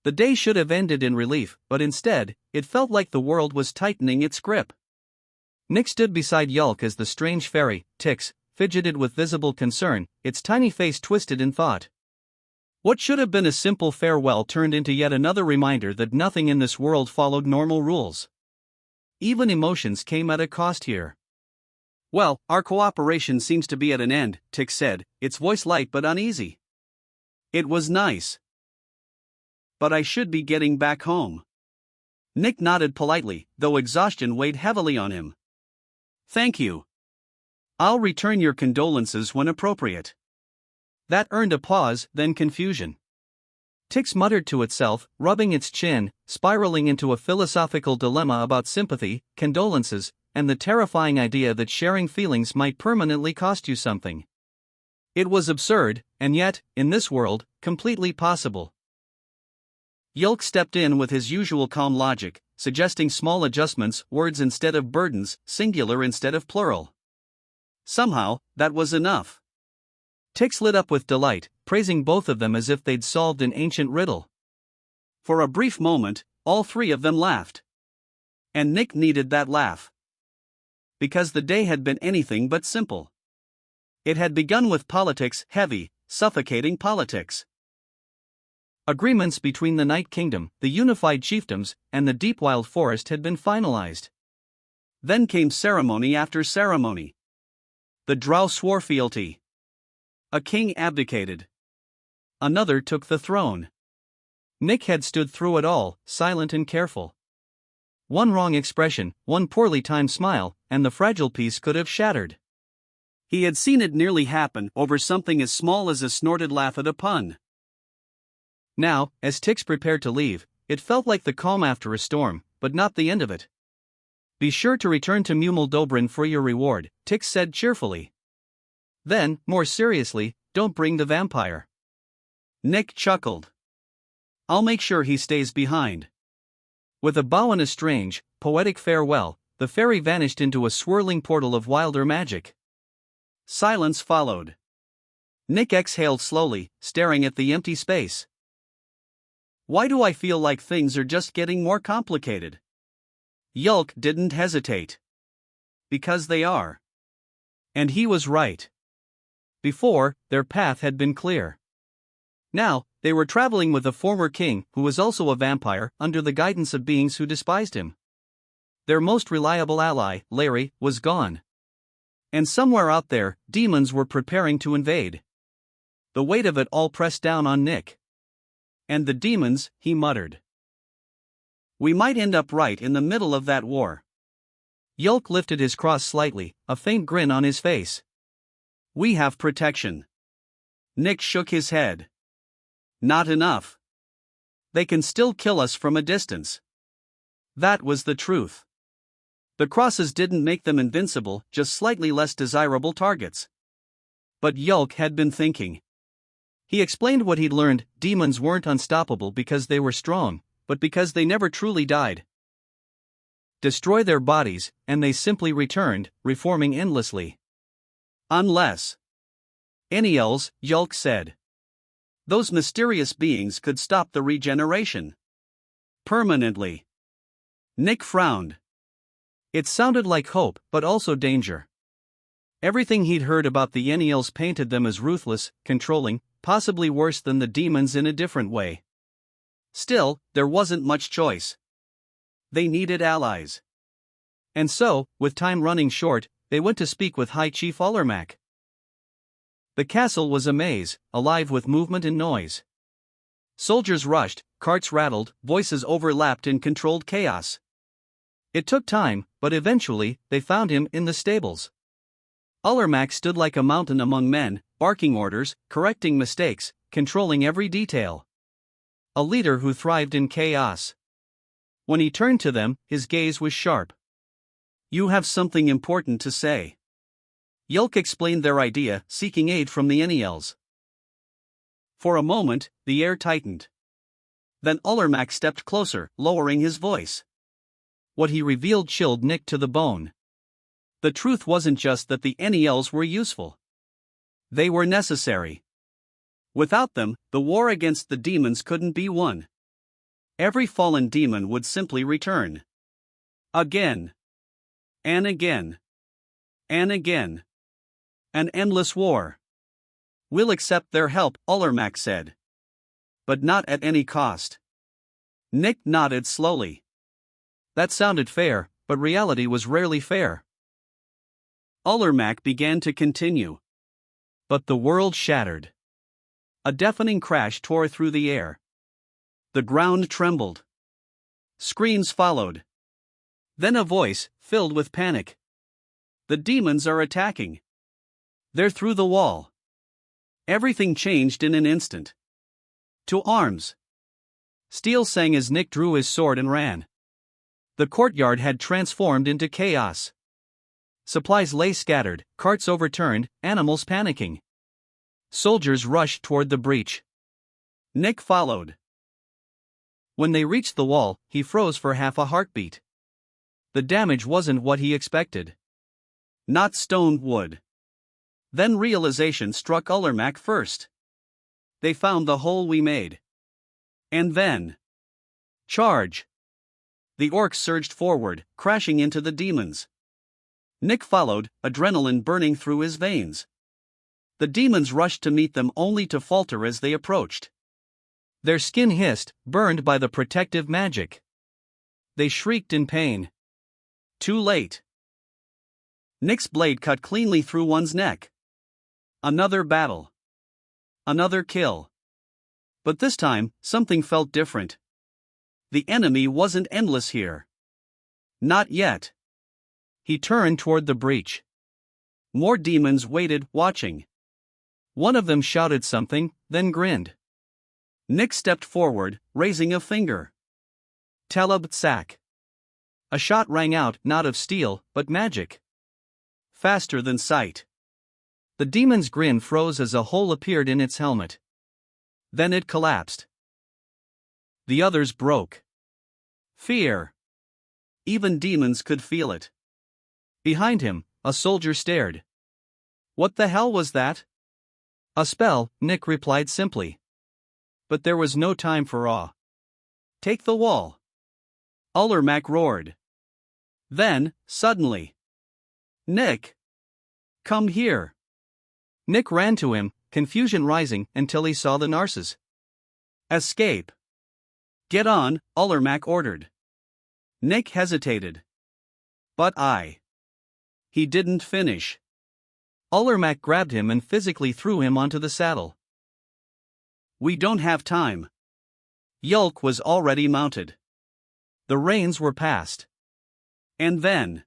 The day should have ended in relief, but instead, it felt like the world was tightening its grip. Nick stood beside Yulk as the strange fairy, Tix, fidgeted with visible concern, its tiny face twisted in thought. What should have been a simple farewell turned into yet another reminder that nothing in this world followed normal rules. Even emotions came at a cost here. "Well, our cooperation seems to be at an end," Tix said, its voice light but uneasy. "It was nice. But I should be getting back home." Nick nodded politely, though exhaustion weighed heavily on him. "Thank you. I'll return your condolences when appropriate." That earned a pause, then confusion. Tix muttered to itself, rubbing its chin, spiraling into a philosophical dilemma about sympathy, condolences, and the terrifying idea that sharing feelings might permanently cost you something. It was absurd, and yet, in this world, completely possible. Yulk stepped in with his usual calm logic, suggesting small adjustments, words instead of burdens, singular instead of plural. Somehow, that was enough. Tix lit up with delight, praising both of them as if they'd solved an ancient riddle. For a brief moment, all three of them laughed. And Nick needed that laugh. Because the day had been anything but simple. It had begun with politics, heavy, suffocating politics. Agreements between the Night Kingdom, the unified chiefdoms, and the Deep Wild Forest had been finalized. Then came ceremony after ceremony. The Drow swore fealty. A king abdicated. Another took the throne. Nick had stood through it all, silent and careful. One wrong expression, one poorly timed smile, and the fragile peace could have shattered. He had seen it nearly happen over something as small as a snorted laugh at a pun. Now, as Tix prepared to leave, it felt like the calm after a storm, but not the end of it. "Be sure to return to Mumel Dobrin for your reward," Tix said cheerfully. Then, more seriously, "don't bring the vampire." Nick chuckled. "I'll make sure he stays behind." With a bow and a strange, poetic farewell, the fairy vanished into a swirling portal of wilder magic. Silence followed. Nick exhaled slowly, staring at the empty space. "Why do I feel like things are just getting more complicated?" Yulk didn't hesitate. "Because they are." And he was right. Before, their path had been clear. Now, they were traveling with a former king who was also a vampire, under the guidance of beings who despised him. Their most reliable ally, Larry, was gone. And somewhere out there, demons were preparing to invade. The weight of it all pressed down on Nick. "And the demons," he muttered. "We might end up right in the middle of that war." Yulk lifted his cross slightly, a faint grin on his face. "We have protection." Nick shook his head. "Not enough. They can still kill us from a distance." That was the truth. The crosses didn't make them invincible, just slightly less desirable targets. But Yulk had been thinking. He explained what he'd learned: demons weren't unstoppable because they were strong, but because they never truly died. Destroy their bodies, and they simply returned, reforming endlessly. Unless. Eniels, Yulk said. Those mysterious beings could stop the regeneration. Permanently. Nick frowned. It sounded like hope, but also danger. Everything he'd heard about the Eniels painted them as ruthless, controlling, possibly worse than the demons in a different way. Still, there wasn't much choice. They needed allies. And so, with time running short, they went to speak with High Chief Ullermac. The castle was a maze, alive with movement and noise. Soldiers rushed, carts rattled, voices overlapped in controlled chaos. It took time, but eventually, they found him in the stables. Ullermac stood like a mountain among men, barking orders, correcting mistakes, controlling every detail. A leader who thrived in chaos. When he turned to them, his gaze was sharp. "You have something important to say." Yulk explained their idea, seeking aid from the Eniels. For a moment, the air tightened. Then Ullermac stepped closer, lowering his voice. What he revealed chilled Nick to the bone. The truth wasn't just that the Eniels were useful. They were necessary. Without them, the war against the demons couldn't be won. every fallen demon would simply return. Again. And again. And again. An endless war. We'll accept their help, Ullermac said. But not at any cost. Nick nodded slowly. That sounded fair, but reality was rarely fair. Ullermac began to continue. But the world shattered. A deafening crash tore through the air. The ground trembled. Screams followed. Then a voice, filled with panic. The demons are attacking. They're through the wall. Everything changed in an instant. To arms. Steel sang as Nick drew his sword and ran. The courtyard had transformed into chaos. Supplies lay scattered, carts overturned, animals panicking. Soldiers rushed toward the breach. Nick followed. When they reached the wall, he froze for half a heartbeat. The damage wasn't what he expected. Not stone wood. Then realization struck Ullermac first. They found the hole we made. And then. Charge! The orcs surged forward, crashing into the demons. Nick followed, adrenaline burning through his veins. The demons rushed to meet them only to falter as they approached. Their skin hissed, burned by the protective magic. They shrieked in pain. Too late. Nick's blade cut cleanly through one's neck. Another battle. Another kill. But this time, something felt different. The enemy wasn't endless here. Not yet. He turned toward the breach. More demons waited, watching. One of them shouted something, then grinned. Nick stepped forward, raising a finger. Talab Tsak. A shot rang out, not of steel, but magic. Faster than sight. The demon's grin froze as a hole appeared in its helmet. Then it collapsed. The others broke. Fear. Even demons could feel it. Behind him, a soldier stared. What the hell was that? A spell, Nick replied simply. But there was no time for awe. Take the wall. Ullermac roared. Then, suddenly. Nick! Come here! Nick ran to him, confusion rising until he saw the Narses. Escape! Get on, Ullermac ordered. Nick hesitated. But He didn't finish. Ullermac grabbed him and physically threw him onto the saddle. We don't have time. Yulk was already mounted. The reins were passed. And then.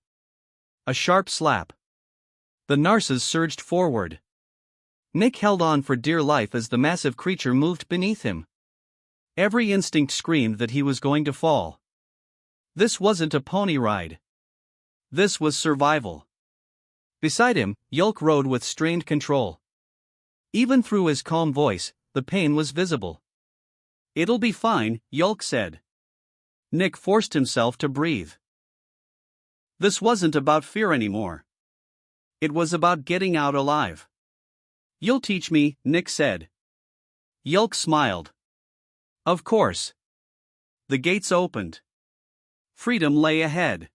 A sharp slap. The Narses surged forward. Nick held on for dear life as the massive creature moved beneath him. Every instinct screamed that he was going to fall. This wasn't a pony ride. This was survival. Beside him, Yulk rode with strained control. Even through his calm voice, the pain was visible. It'll be fine, Yulk said. Nick forced himself to breathe. This wasn't about fear anymore. It was about getting out alive. You'll teach me, Nick said. Yulk smiled. Of course. The gates opened. Freedom lay ahead.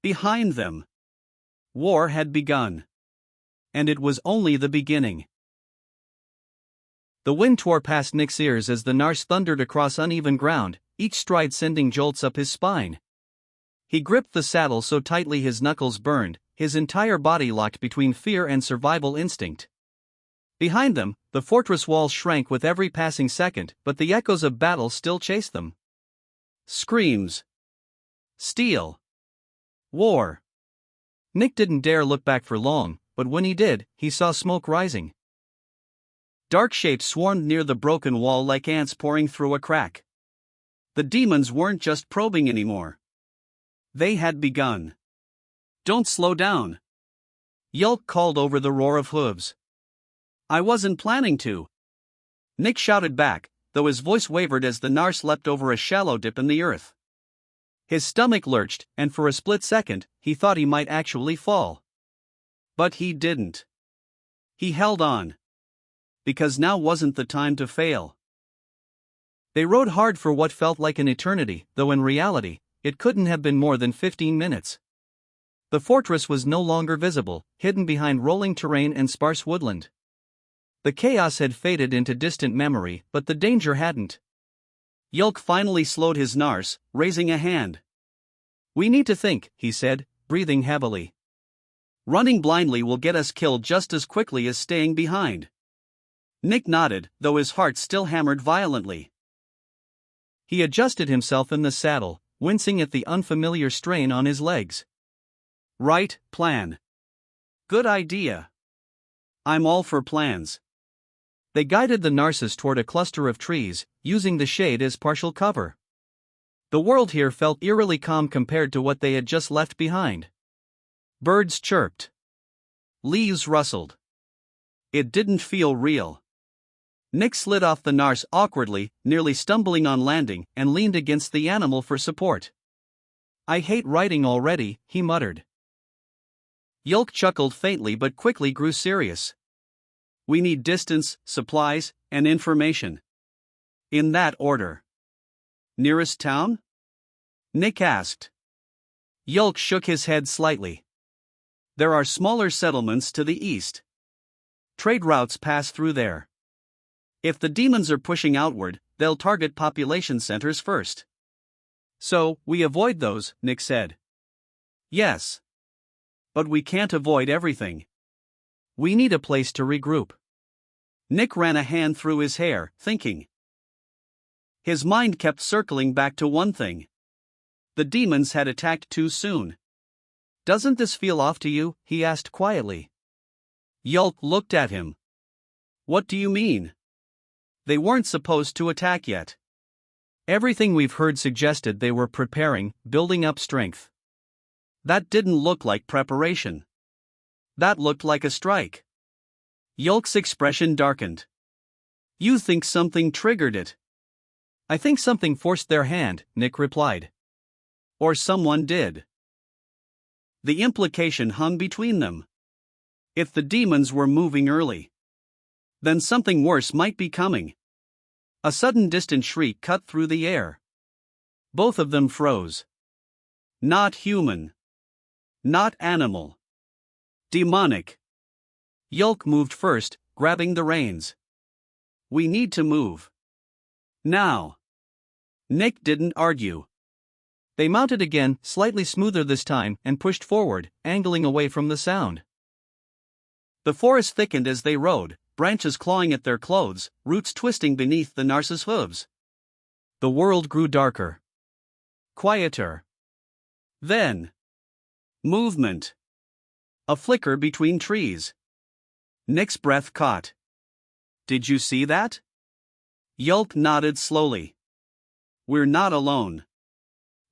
Behind them. War had begun. And it was only the beginning. The wind tore past Nick's ears as the Narse thundered across uneven ground, each stride sending jolts up his spine. He gripped the saddle so tightly his knuckles burned, his entire body locked between fear and survival instinct. Behind them, the fortress walls shrank with every passing second, but the echoes of battle still chased them. Screams. Steel. War. Nick didn't dare look back for long, but when he did, he saw smoke rising. Dark shapes swarmed near the broken wall like ants pouring through a crack. The demons weren't just probing anymore. They had begun. Don't slow down. Yulk called over the roar of hooves. I wasn't planning to. Nick shouted back, though his voice wavered as the Narse leapt over a shallow dip in the earth. His stomach lurched, and for a split second, he thought he might actually fall. But he didn't. He held on. Because now wasn't the time to fail. They rode hard for what felt like an eternity, though in reality, it couldn't have been more than 15 minutes. The fortress was no longer visible, hidden behind rolling terrain and sparse woodland. The chaos had faded into distant memory, but the danger hadn't. Yulk finally slowed his Nars, raising a hand. "We need to think," he said, breathing heavily. "Running blindly will get us killed just as quickly as staying behind." Nick nodded, though his heart still hammered violently. He adjusted himself in the saddle, wincing at the unfamiliar strain on his legs. "Right, plan. Good idea. I'm all for plans." They guided the Narcissus toward a cluster of trees, using the shade as partial cover. The world here felt eerily calm compared to what they had just left behind. Birds chirped. Leaves rustled. It didn't feel real. Nick slid off the Nars awkwardly, nearly stumbling on landing, and leaned against the animal for support. "I hate riding already," he muttered. Yulk chuckled faintly but quickly grew serious. "We need distance, supplies, and information. In that order." "Nearest town?" Nick asked. Yulk shook his head slightly. "There are smaller settlements to the east. Trade routes pass through there. If the demons are pushing outward, they'll target population centers first." "So, we avoid those," Nick said. "Yes. But we can't avoid everything. We need a place to regroup." Nick ran a hand through his hair, thinking. His mind kept circling back to one thing. The demons had attacked too soon. "Doesn't this feel off to you?" he asked quietly. Yulk looked at him. "What do you mean?" "They weren't supposed to attack yet. Everything we've heard suggested they were preparing, building up strength. That didn't look like preparation. That looked like a strike." Yulk's expression darkened. "You think something triggered it?" "I think something forced their hand," Nick replied. "Or someone did." The implication hung between them. If the demons were moving early, then something worse might be coming. A sudden distant shriek cut through the air. Both of them froze. Not human. Not animal. Demonic. Yulk moved first, grabbing the reins. "We need to move. Now." Nick didn't argue. They mounted again, slightly smoother this time, and pushed forward, angling away from the sound. The forest thickened as they rode, branches clawing at their clothes, roots twisting beneath the Narcissus' hooves. The world grew darker. Quieter. Then. Movement. A flicker between trees. Nick's breath caught. "Did you see that?" Yulk nodded slowly. "We're not alone."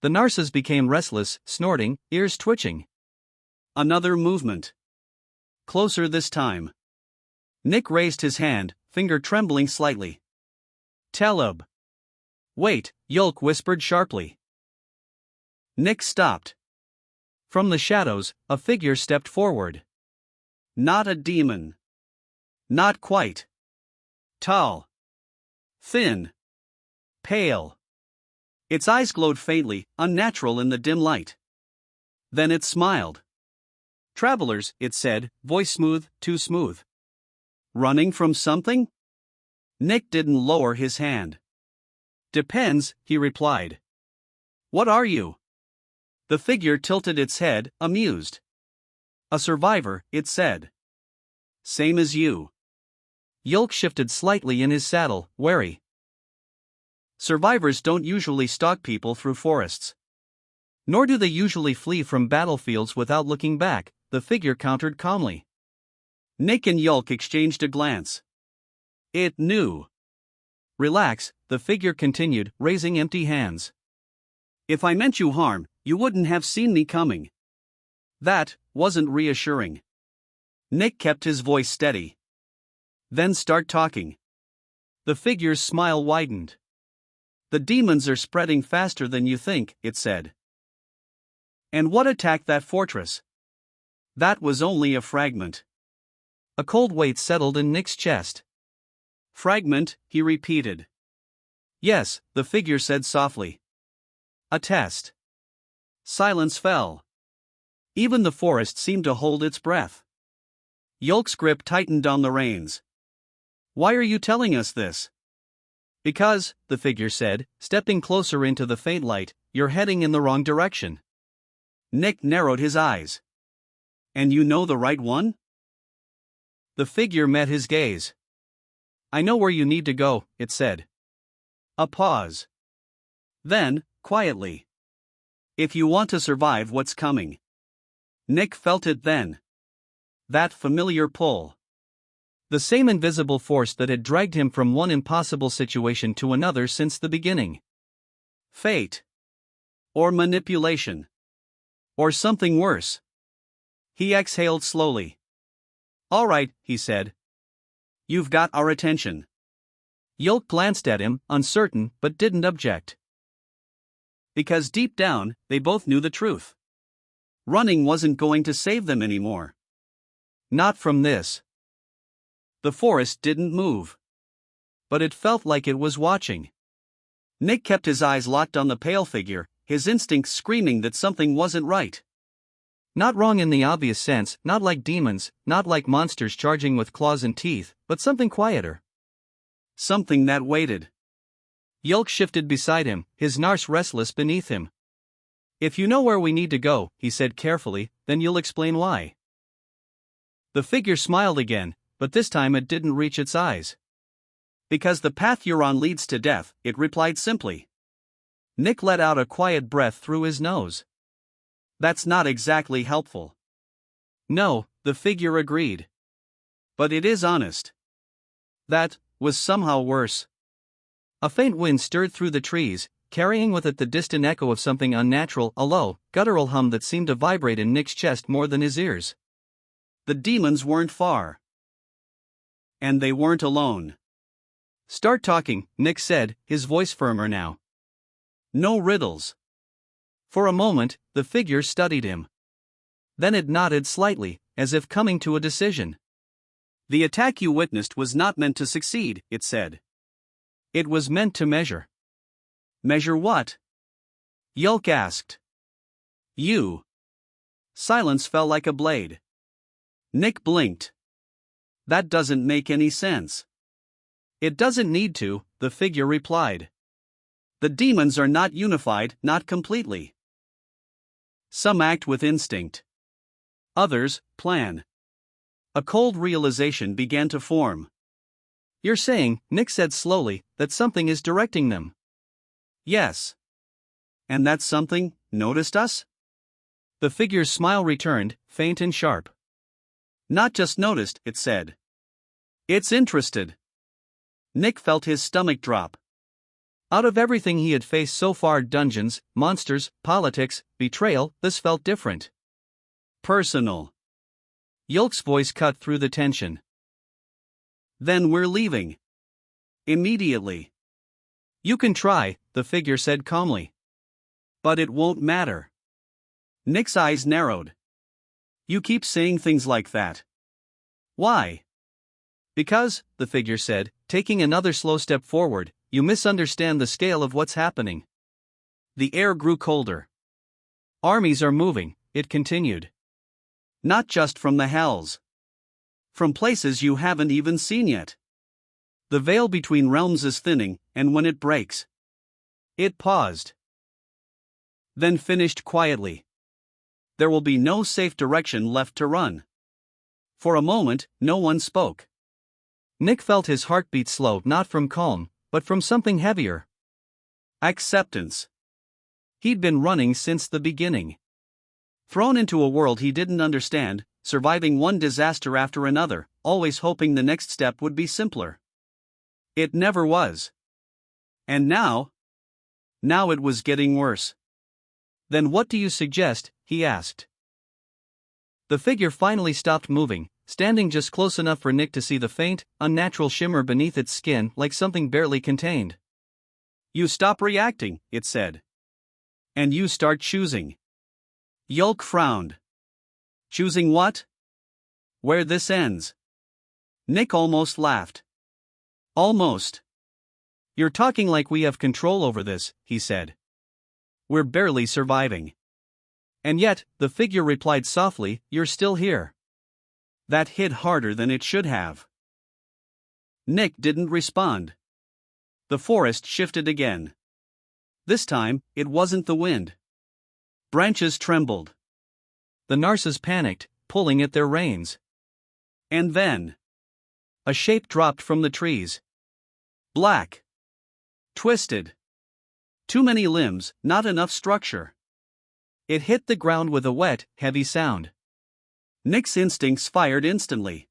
The Narcissus became restless, snorting, ears twitching. Another movement. Closer this time. Nick raised his hand, finger trembling slightly. "Teleb." "Wait," Yulk whispered sharply. Nick stopped. From the shadows, a figure stepped forward. Not a demon. Not quite. Tall. Thin. Pale. Its eyes glowed faintly, unnatural in the dim light. Then it smiled. "Travelers," it said, voice smooth, too smooth. "Running from something?" Nick didn't lower his hand. "Depends," he replied. "What are you?" The figure tilted its head, amused. "A survivor," it said. "Same as you." Yulk shifted slightly in his saddle, wary. "Survivors don't usually stalk people through forests. Nor do they usually flee from battlefields without looking back," the figure countered calmly. Nick and Yulk exchanged a glance. It knew. "Relax," the figure continued, raising empty hands. "If I meant you harm, you wouldn't have seen me coming." That wasn't reassuring. Nick kept his voice steady. "Then start talking." The figure's smile widened. "The demons are spreading faster than you think," it said. "And what attacked that fortress?" "That was only a fragment." A cold weight settled in Nick's chest. "Fragment," he repeated. Yes, the figure said softly. A test. Silence fell. Even the forest seemed to hold its breath. Yolk's grip tightened on the reins. Why are you telling us this? Because, the figure said, stepping closer into the faint light, you're heading in the wrong direction. Nick narrowed his eyes. And you know the right one? The figure met his gaze. I know where you need to go, it said. A pause. Then, quietly. If you want to survive what's coming. Nick felt it then. That familiar pull. The same invisible force that had dragged him from one impossible situation to another since the beginning. Fate. Or manipulation. Or something worse. He exhaled slowly. All right, he said. You've got our attention. Yolk glanced at him, uncertain, but didn't object. Because deep down, they both knew the truth. Running wasn't going to save them anymore. Not from this. The forest didn't move. But it felt like it was watching. Nick kept his eyes locked on the pale figure, his instincts screaming that something wasn't right. Not wrong in the obvious sense, not like demons, not like monsters charging with claws and teeth, but something quieter. Something that waited. Yolk shifted beside him, his nose restless beneath him. If you know where we need to go, he said carefully, then you'll explain why. The figure smiled again, but this time it didn't reach its eyes. Because the path you're on leads to death, it replied simply. Nick let out a quiet breath through his nose. That's not exactly helpful. No, the figure agreed. But it is honest. That was somehow worse. A faint wind stirred through the trees, carrying with it the distant echo of something unnatural, a low, guttural hum that seemed to vibrate in Nick's chest more than his ears. The demons weren't far. And they weren't alone. Start talking, Nick said, his voice firmer now. No riddles. For a moment, the figure studied him. Then it nodded slightly, as if coming to a decision. The attack you witnessed was not meant to succeed, it said. It was meant to measure. Measure what? Yolk asked. You. Silence fell like a blade. Nick blinked. That doesn't make any sense. It doesn't need to, the figure replied. The demons are not unified, not completely. Some act with instinct. Others plan. A cold realization began to form. You're saying, Nick said slowly, that something is directing them. Yes. And that something noticed us? The figure's smile returned, faint and sharp. Not just noticed, it said. It's interested. Nick felt his stomach drop. Out of everything he had faced so far, dungeons, monsters, politics, betrayal, this felt different. Personal. Yolk's voice cut through the tension. Then we're leaving. Immediately. You can try, the figure said calmly. But it won't matter. Nick's eyes narrowed. You keep saying things like that. Why? Because, the figure said, taking another slow step forward, you misunderstand the scale of what's happening. The air grew colder. Armies are moving, it continued. Not just from the hells. From places you haven't even seen yet. The veil between realms is thinning, and when it breaks. It paused. Then finished quietly. There will be no safe direction left to run. For a moment, no one spoke. Nick felt his heartbeat slow, not from calm, but from something heavier. Acceptance. He'd been running since the beginning. Thrown into a world he didn't understand, surviving one disaster after another, always hoping the next step would be simpler. It never was. And now? Now it was getting worse. Then what do you suggest? He asked. The figure finally stopped moving, standing just close enough for Nick to see the faint, unnatural shimmer beneath its skin, like something barely contained. You stop reacting, it said. And you start choosing. Yolk frowned. Choosing what? Where this ends. Nick almost laughed. Almost. You're talking like we have control over this, he said. We're barely surviving. And yet, the figure replied softly, you're still here. That hit harder than it should have. Nick didn't respond. The forest shifted again. This time, it wasn't the wind. Branches trembled. The narcissus panicked, pulling at their reins. And then, a shape dropped from the trees. Black. Twisted. Too many limbs, not enough structure. It hit the ground with a wet, heavy sound. Nick's instincts fired instantly.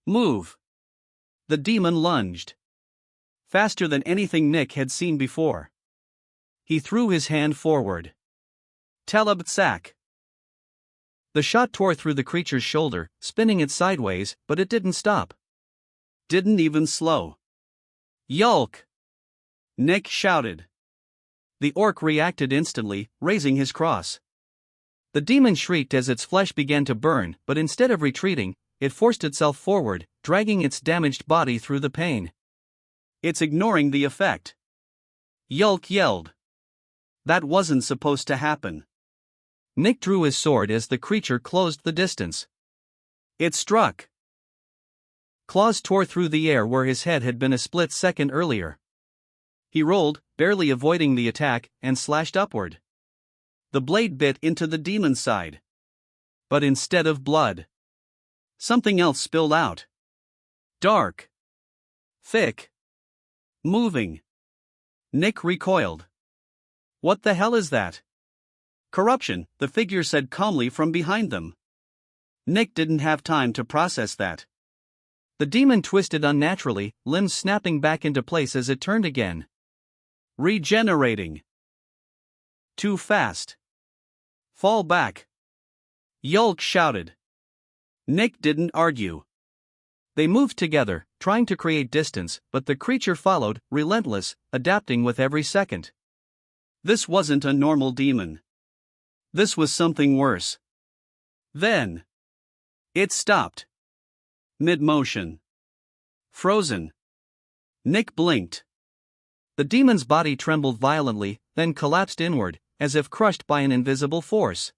Move. The demon lunged. Faster than anything Nick had seen before. He threw his hand forward. Telebtsak. The shot tore through the creature's shoulder, spinning it sideways, but it didn't stop. Didn't even slow. Yulk! Nick shouted. The orc reacted instantly, raising his cross. The demon shrieked as its flesh began to burn, but instead of retreating, it forced itself forward, dragging its damaged body through the pain. It's ignoring the effect. Yulk yelled. That wasn't supposed to happen. Nick drew his sword as the creature closed the distance. It struck. Claws tore through the air where his head had been a split second earlier. He rolled, barely avoiding the attack, and slashed upward. The blade bit into the demon's side. But instead of blood, something else spilled out. Dark. Thick. Moving. Nick recoiled. What the hell is that? Corruption, the figure said calmly from behind them. Nick didn't have time to process that. The demon twisted unnaturally, limbs snapping back into place as it turned again. Regenerating. Too fast. Fall back. Yulk shouted. Nick didn't argue. They moved together, trying to create distance, but the creature followed, relentless, adapting with every second. This wasn't a normal demon. This was something worse. Then, it stopped. Mid-motion. Frozen. Nick blinked. The demon's body trembled violently, then collapsed inward, as if crushed by an invisible force.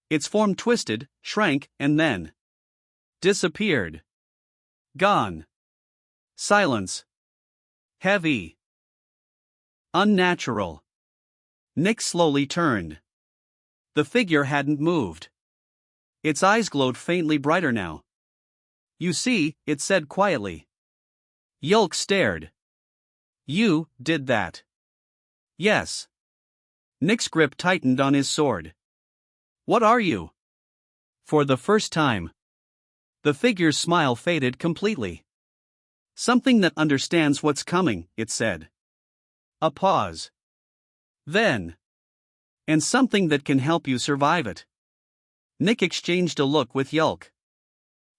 Its form twisted, shrank, and then disappeared. Gone. Silence. Heavy. Unnatural. Nick slowly turned. The figure hadn't moved. Its eyes glowed faintly brighter now. You see, it said quietly. Yulk stared. You did that. Yes. Nick's grip tightened on his sword. What are you? For the first time. The figure's smile faded completely. Something that understands what's coming, it said. A pause. Then. And something that can help you survive it. Nick exchanged a look with Yulk.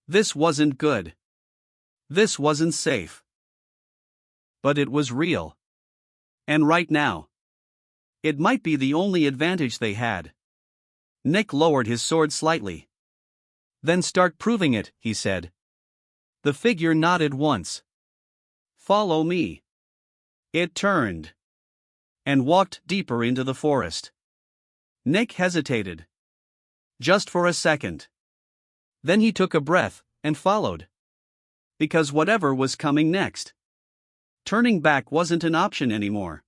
This wasn't good. This wasn't safe. But it was real. And right now, it might be the only advantage they had. Nick lowered his sword slightly. Then start proving it, he said. The figure nodded once. Follow me. It turned. And walked deeper into the forest. Nick hesitated. Just for a second. Then he took a breath, and followed. Because whatever was coming next. Turning back wasn't an option anymore.